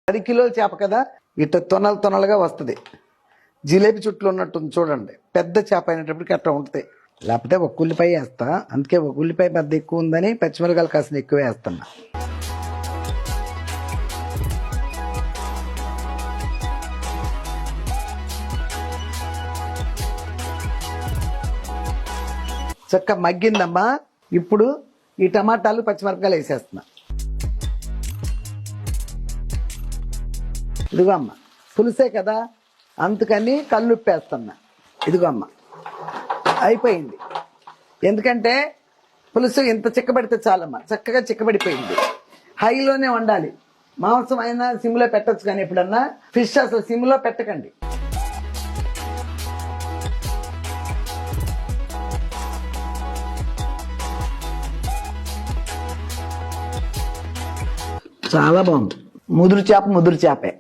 10 కిలోల చేప కదా, ఇట్లా తొనలు తొనలుగా వస్తుంది. జిలేబీ చుట్టూ ఉన్నట్టుంది చూడండి. పెద్ద చేప అయినప్పటికీ అట్లా ఉంటుంది. లేకపోతే ఒక ఉల్లిపాయ వేస్తా, అందుకే ఒక ఉల్లిపాయ పెద్ద ఎక్కువ ఉందని పచ్చిమిరకాయలు కాసిన ఎక్కువ వేస్తున్నా. చక్క మగ్గిందమ్మా. ఇప్పుడు ఈ టమాటాలు పచ్చిమిరపకాయలు వేసేస్తున్నా. ఇదిగో అమ్మ, పులుసే కదా అందుకని కల్లుప్పు వేస్తున్నా. ఇదిగో అమ్మ, అయిపోయింది. ఎందుకంటే పులుసు ఇంత చిక్కబడితే చాలమ్మా, చక్కగా చిక్కబడిపోయింది. హైలోనే వండాలి. మాంసం అయినా సిమ్లో పెట్టచ్చు, కానీ ఎప్పుడన్నా ఫిష్ అసలు సిమ్లో పెట్టకండి. చాలా బాగుంది. ముదురు చేపే.